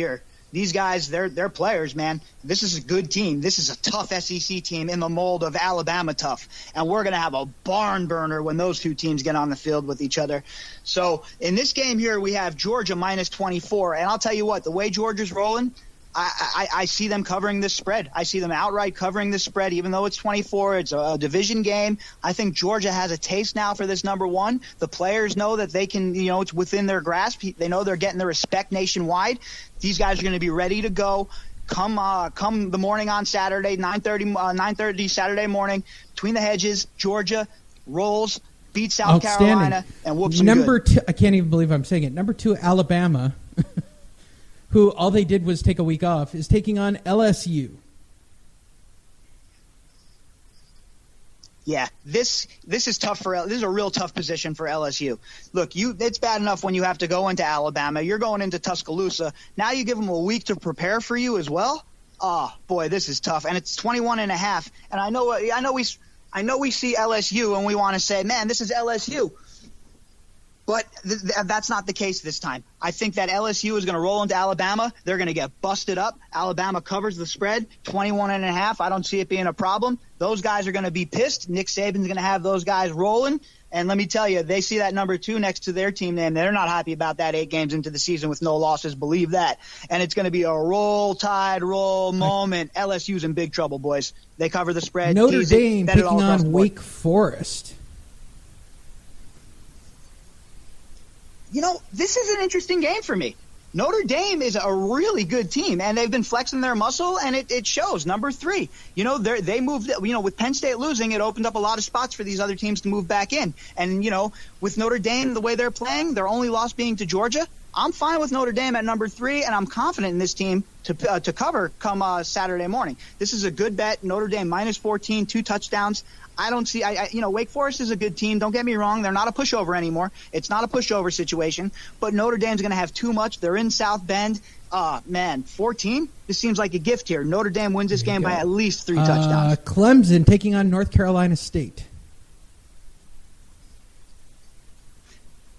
here. These guys, they're players, man. This is a good team. This is a tough SEC team in the mold of Alabama tough. And we're going to have a barn burner when those two teams get on the field with each other. So in this game here, we have Georgia minus 24. And I'll tell you what, the way Georgia's rolling, I see them covering this spread. I see them outright covering this spread, even though it's 24. It's a division game. I think Georgia has a taste now for this number one. The players know that they can, it's within their grasp. They know they're getting the respect nationwide. These guys are going to be ready to go. Come the morning on Saturday, 9:30 Saturday morning, between the hedges, Georgia rolls, beats South Carolina, and whoops them Number good. 2, I can't even believe I'm saying it. Number 2, Alabama, who all they did was take a week off, is taking on LSU. Yeah, this is tough this is a real tough position for LSU. Look, it's bad enough when you have to go into Alabama. You're going into Tuscaloosa. Now you give them a week to prepare for you as well. Oh, boy, this is tough. And it's 21.5. And I know we see LSU and we want to say, man, this is LSU. But that's not the case this time. I think that LSU is going to roll into Alabama. They're going to get busted up. Alabama covers the spread, 21.5. I don't see it being a problem. Those guys are going to be pissed. Nick Saban's going to have those guys rolling. And let me tell you, they see that number 2 next to their team name. They're not happy about that 8 games into the season with no losses. Believe that. And it's going to be a roll tide roll moment. LSU's in big trouble, boys. They cover the spread. Notre Dame taking on Wake Forest. This is an interesting game for me. Notre Dame is a really good team, and they've been flexing their muscle, and it shows. Number 3, they moved. With Penn State losing, it opened up a lot of spots for these other teams to move back in. And with Notre Dame, the way they're playing, their only loss being to Georgia, I'm fine with Notre Dame at number 3, and I'm confident in this team to cover come Saturday morning. This is a good bet. Notre Dame minus 14, 2 touchdowns. I don't see. Wake Forest is a good team. Don't get me wrong. They're not a pushover anymore. It's not a pushover situation. But Notre Dame's going to have too much. They're in South Bend. 14. This seems like a gift here. Notre Dame wins this game by at least 3 touchdowns. Clemson taking on North Carolina State.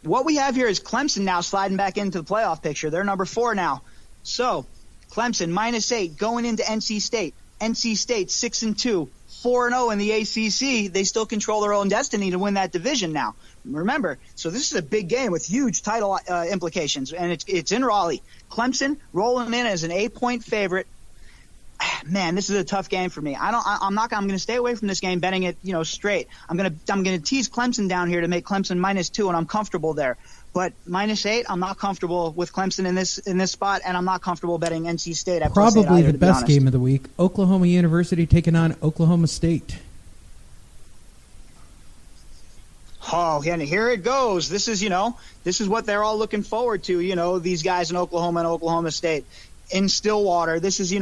What we have here is Clemson now sliding back into the playoff picture. They're number 4 now. So Clemson minus 8 going into NC State. NC State 6-2. 4-0 in the ACC, they still control their own destiny to win that division now. Remember, so this is a big game with huge title implications, and it's in Raleigh. Clemson rolling in as an 8-point favorite. Man, this is a tough game for me. I'm going to stay away from this game, betting it, straight. I'm going to tease Clemson down here to make Clemson minus 2, and I'm comfortable there. But minus 8, I'm not comfortable with Clemson in this spot, and I'm not comfortable betting NC State at probably plus 8 either, the best game of the week. Oklahoma University taking on Oklahoma State. Oh, and here it goes. This is what they're all looking forward to. These guys in Oklahoma and Oklahoma State in Stillwater. This is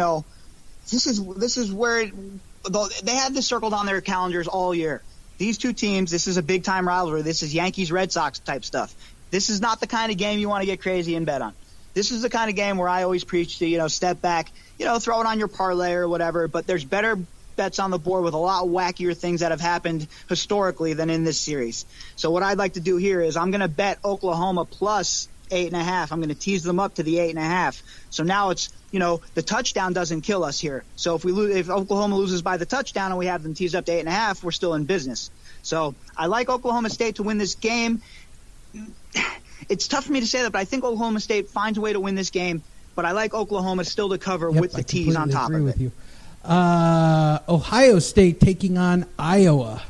where they had this circled on their calendars all year. These two teams, this is a big time rivalry. This is Yankees-Red Sox type stuff. This is not the kind of game you want to get crazy and bet on. This is the kind of game where I always preach to, step back, throw it on your parlay or whatever, but there's better bets on the board with a lot wackier things that have happened historically than in this series. So what I'd like to do here is I'm going to bet Oklahoma plus 8.5. I'm going to tease them up to the 8.5. So now it's, the touchdown doesn't kill us here. So if Oklahoma loses by the touchdown and we have them teased up to 8.5, we're still in business. So I like Oklahoma State to win this game. It's tough for me to say that, but I think Oklahoma State finds a way to win this game. But I like Oklahoma still to cover with the tease on top of it. With you. Ohio State taking on Iowa.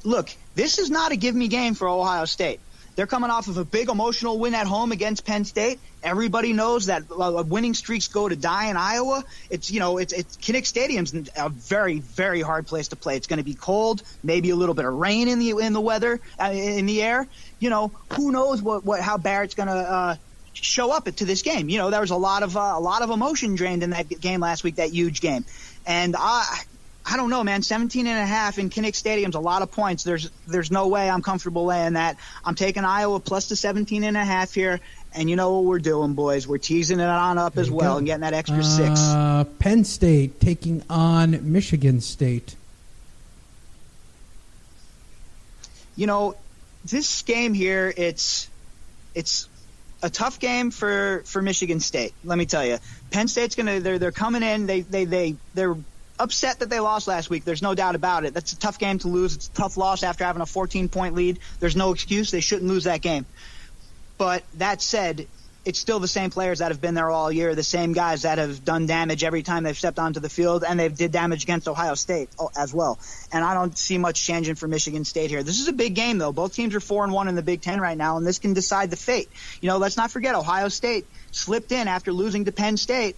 Look, this is not a give-me game for Ohio State. They're coming off of a big emotional win at home against Penn State. Everybody knows that winning streaks go to die in Iowa. It's Kinnick Stadium's a very, very hard place to play. It's going to be cold, maybe a little bit of rain in the weather, in the air. Who knows how Barrett's going to show up to this game. There was a lot of emotion drained in that game last week, that huge game, and I don't know, man. 17.5 in Kinnick Stadium's a lot of points. There's no way I'm comfortable laying that. I'm taking Iowa plus the 17.5 here, and you know what we're doing, boys. We're teasing it on up as well and getting that extra 6. Penn State taking on Michigan State. This game here, it's a tough game for Michigan State. Let me tell you, Penn State's they're coming in. They're upset that they lost last week. There's no doubt about it. That's a tough game to lose. It's a tough loss after having a 14-point lead. There's no excuse. They shouldn't lose that game. But that said, it's still the same players that have been there all year, the same guys that have done damage every time they've stepped onto the field, and they've did damage against Ohio State as well. And I don't see much changing for Michigan State here. This is a big game, though. Both teams are 4-1 in the Big Ten right now, and this can decide the fate. Let's not forget Ohio State slipped in after losing to Penn State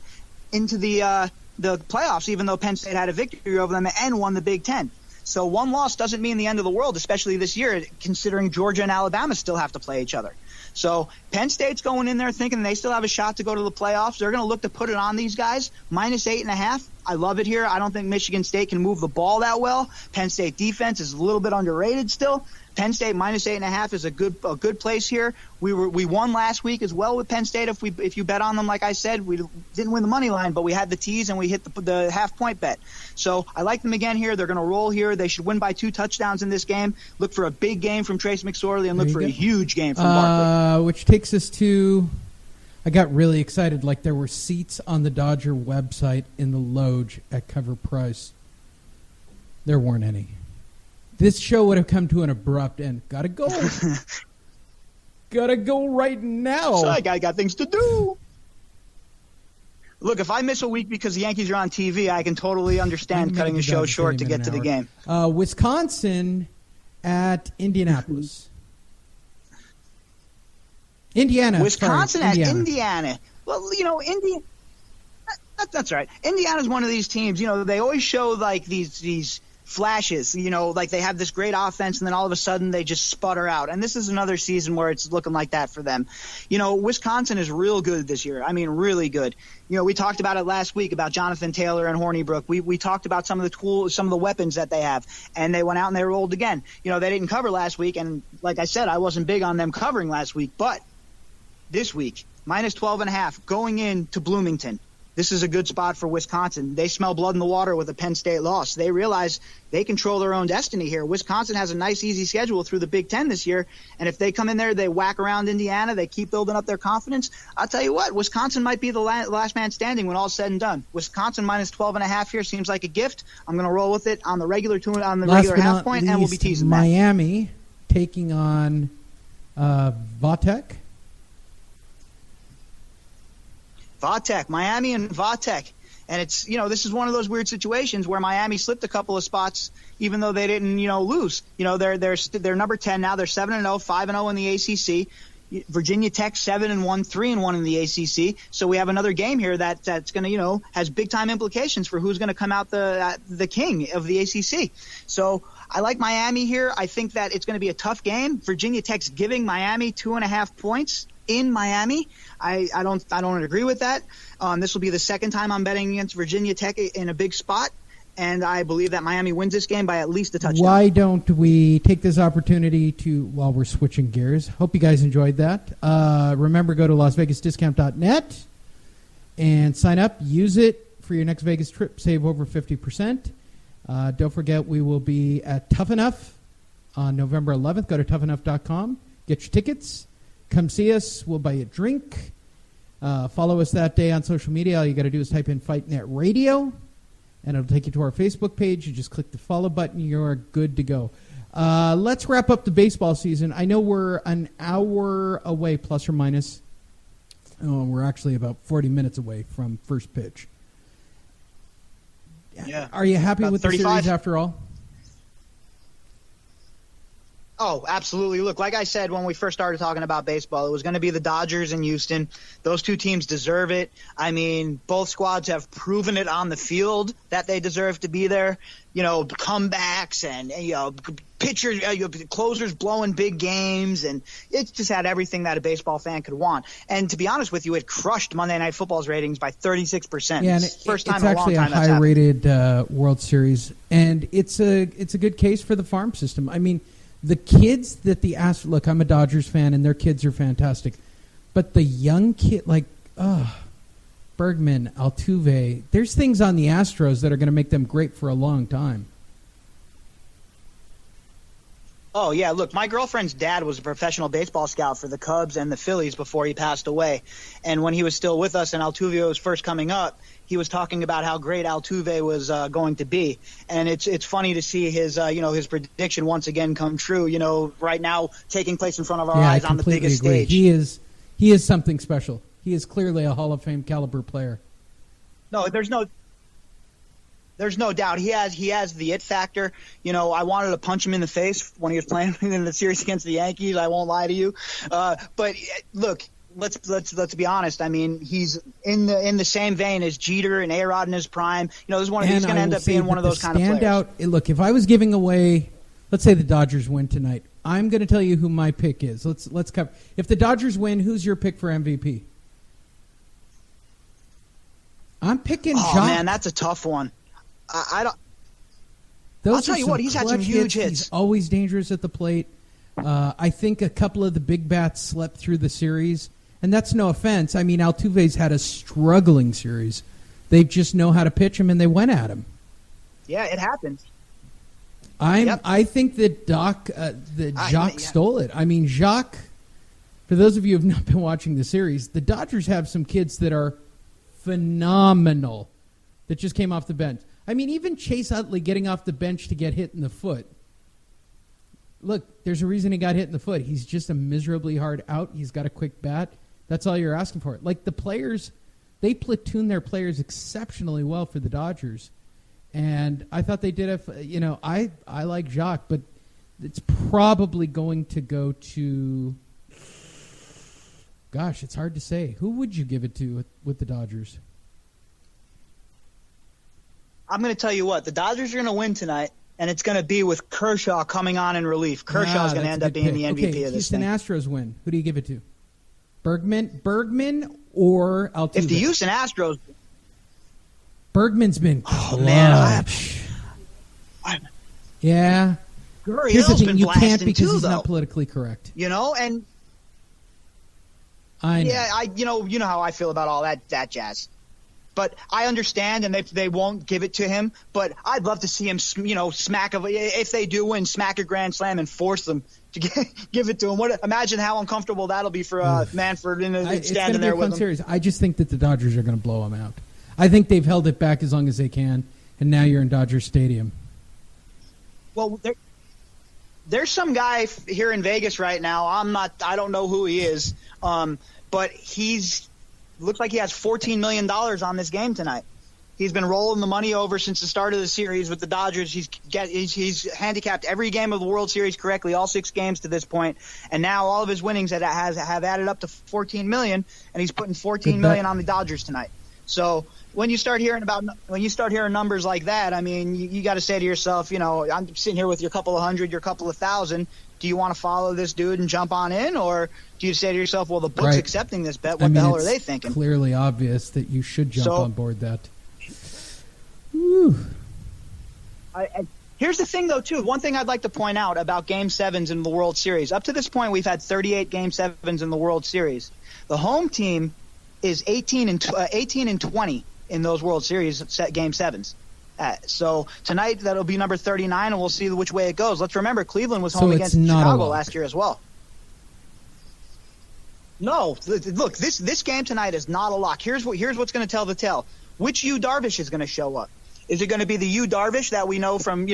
into the playoffs, even though Penn State had a victory over them and won the Big Ten. So one loss doesn't mean the end of the world, especially this year, considering Georgia and Alabama still have to play each other. So Penn State's going in there thinking they still have a shot to go to the playoffs. They're going to look to put it on these guys. -8.5. I love it here. I don't think Michigan State can move the ball that well. Penn State defense is a little bit underrated still. Penn State -8.5 is a good place here. We won last week as well with Penn State. If you bet on them, like I said, we didn't win the money line, but we had the tease and we hit the half-point bet. So I like them again here. They're going to roll here. They should win by 2 touchdowns in this game. Look for a big game from Trace McSorley and look for a huge game from Barkley. Which takes us to, I got really excited, like there were seats on the Dodger website in the Loge at cover price. There weren't any. This show would have come to an abrupt end. Gotta go. Gotta go right now. So I got things to do. Look, if I miss a week because the Yankees are on TV, I can totally understand cutting the show short to get to the game. Wisconsin at Indianapolis. Indiana. Wisconsin at Indiana. Well, Indiana. That's right. Indiana's one of these teams. They always show like these flashes, like they have this great offense and then all of a sudden they just sputter out. And this is another season where it's looking like that for them. Wisconsin is real good this year. I mean, really good. We talked about it last week about Jonathan Taylor and Hornibrook. We talked about some of the tools, some of the weapons that they have, and they went out and they rolled again. They didn't cover last week, and like I said, I wasn't big on them covering last week, but this week, -12.5 going into Bloomington. This is a good spot for Wisconsin. They smell blood in the water with a Penn State loss. They realize they control their own destiny here. Wisconsin has a nice, easy schedule through the Big Ten this year, and if they come in there, they whack around Indiana, they keep building up their confidence, I'll tell you what, Wisconsin might be the last man standing when all's said and done. Wisconsin -12.5 here seems like a gift. I'm going to roll with it on the regular half point, and we'll be teasing that. Miami taking on Vatek. Miami and Vatek. And it's, this is one of those weird situations where Miami slipped a couple of spots even though they didn't, lose. They're number 10 now. They're 7-0, 5-0 in the ACC. Virginia Tech 7-1, 3-1 in the ACC. So we have another game here that's going to, has big time implications for who's going to come out the king of the ACC. So I like Miami here. I think that it's going to be a tough game. Virginia Tech's giving Miami 2.5 points in Miami. I don't agree with that. This will be the second time I'm betting against Virginia Tech in a big spot, and I believe that Miami wins this game by at least a touchdown. Why don't we take this opportunity to, while we're switching gears, hope you guys enjoyed that. Remember, go to LasVegasDiscount.net and sign up. Use it for your next Vegas trip. Save over 50%. Don't forget, we will be at Tough Enough on November 11th. Go to toughenough.com. Get your tickets. Come see us. We'll buy you a drink. Follow us that day on social media. All you got to do is type in Fight Net Radio, and it'll take you to our Facebook page. You just click the follow button. You're good to go. Let's wrap up the baseball season. I know we're an hour away, plus or minus. We're actually about 40 minutes away from first pitch. Yeah. Are you happy with 35? The series after all? Oh, absolutely. Look, like I said when we first started talking about baseball, it was going to be the Dodgers and Houston. Those two teams deserve it. I mean, both squads have proven it on the field that they deserve to be there. Comebacks and, pitchers, closers blowing big games, and it's just had everything that a baseball fan could want. And to be honest with you, it crushed Monday Night Football's ratings by 36%. Yeah, and it's actually a high-rated World Series, and it's a good case for the farm system. I mean, the kids that look, I'm a Dodgers fan, and their kids are fantastic. But the young kid, Bergman, Altuve, there's things on the Astros that are going to make them great for a long time. Oh, yeah. Look, my girlfriend's dad was a professional baseball scout for the Cubs and the Phillies before he passed away. And when he was still with us and Altuve was first coming up, he was talking about how great Altuve was going to be. And it's funny to see his, his prediction once again come true, right now taking place in front of our eyes on the biggest stage. He is something special. He is clearly a Hall of Fame caliber player. No, there's no doubt. He has the it factor. I wanted to punch him in the face when he was playing in the series against the Yankees. I won't lie to you. But look, let's be honest. I mean, he's in the same vein as Jeter and A-Rod in his prime. He's going to end up being one of those kind of players. Look, if I was giving away, let's say the Dodgers win tonight, I'm going to tell you who my pick is. Let's cover. If the Dodgers win, who's your pick for MVP? I'm picking Jock. Oh man, that's a tough one. I don't. I'll tell you what, he's had some huge hits. He's always dangerous at the plate. I think a couple of the big bats slept through the series, and that's no offense. I mean, Altuve's had a struggling series. They just know how to pitch him, and they went at him. Yeah, it happens. I think that Jacques stole it. I mean, Jacques, for those of you who have not been watching the series, the Dodgers have some kids that are phenomenal that just came off the bench. I mean, even Chase Utley getting off the bench to get hit in the foot. Look, there's a reason he got hit in the foot. He's just a miserably hard out. He's got a quick bat. That's all you're asking for. Like, the players, they platoon their players exceptionally well for the Dodgers. And I thought they did I like Jacques, but it's probably going to go to, gosh, it's hard to say. Who would you give it to with the Dodgers? I'm going to tell you what, the Dodgers are going to win tonight, and it's going to be with Kershaw coming on in relief. Kershaw's going to end up being the MVP of this thing. Houston Astros win. Who do you give it to? Bergman or Altuve? If the Houston Astros... Bergman's been clutch. Oh, man. Yeah. Gurriel's been you blasting can't because too, he's though. Not politically correct. And... I know. Yeah, you know how I feel about all that jazz. But I understand, and they won't give it to him. But I'd love to see him, if they do win, smack a grand slam and force them to give it to him. Imagine how uncomfortable that'll be for Manfred standing there with him. Series. I just think that the Dodgers are going to blow him out. I think they've held it back as long as they can, and now you're in Dodger Stadium. Well, there's some guy here in Vegas right now. I don't know who he is, but looks like he has $14 million on this game tonight. He's been rolling the money over since the start of the series with the Dodgers. He's handicapped every game of the World Series correctly, all 6 games to this point, and now all of his winnings have added up to $14 million, and he's putting $14 million on the Dodgers tonight. So when you start hearing numbers like that, I mean, you got to say to yourself, I'm sitting here with your couple of hundred, your couple of thousand. Do you want to follow this dude and jump on in, or do you say to yourself, well, the book's accepting this bet. What the hell are they thinking? It's clearly obvious that you should jump on board that. Woo. Here's the thing, though, too. One thing I'd like to point out about Game 7s in the World Series. Up to this point, we've had 38 Game 7s in the World Series. The home team is 18 and 20 in those World Series Game 7s. So tonight that'll be number 39, and we'll see which way it goes. Let's remember Cleveland was home against Chicago last year as well. No, look, this game tonight is not a lock. Here's what's going to tell the tale. Which Yu Darvish is going to show up? Is it going to be the Yu Darvish that we know from,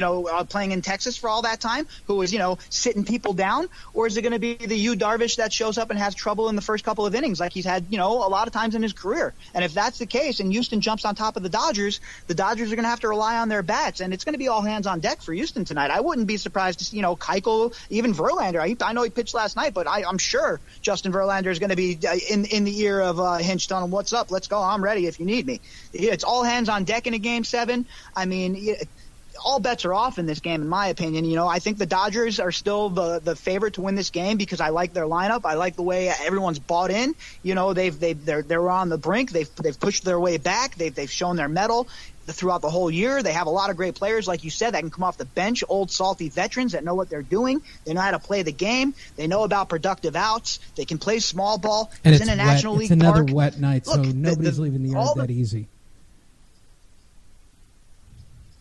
playing in Texas for all that time, who was, sitting people down? Or is it going to be the Yu Darvish that shows up and has trouble in the first couple of innings like he's had, a lot of times in his career? And if that's the case and Houston jumps on top of the Dodgers are going to have to rely on their bats, and it's going to be all hands on deck for Houston tonight. I wouldn't be surprised to see, Keuchel, even Verlander. I know he pitched last night, but I'm sure Justin Verlander is going to be in the ear of Hinch telling him, what's up? Let's go. I'm ready if you need me. It's all hands on deck in a Game 7. I mean, all bets are off in this game, in my opinion. I think the Dodgers are still the favorite to win this game because I like their lineup. I like the way everyone's bought in. They're on the brink. They've pushed their way back. They've shown their mettle throughout the whole year. They have a lot of great players, like you said, that can come off the bench, old salty veterans that know what they're doing. They know how to play the game. They know about productive outs. They can play small ball. And it's in a National League It's another park. Wet night, so Look, nobody's leaving the yard that easy.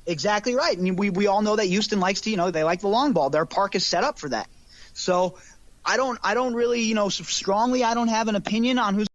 Exactly right. And we all know that Houston likes to, they like the long ball. Their park is set up for that. So I don't really, strongly, I don't have an opinion on who's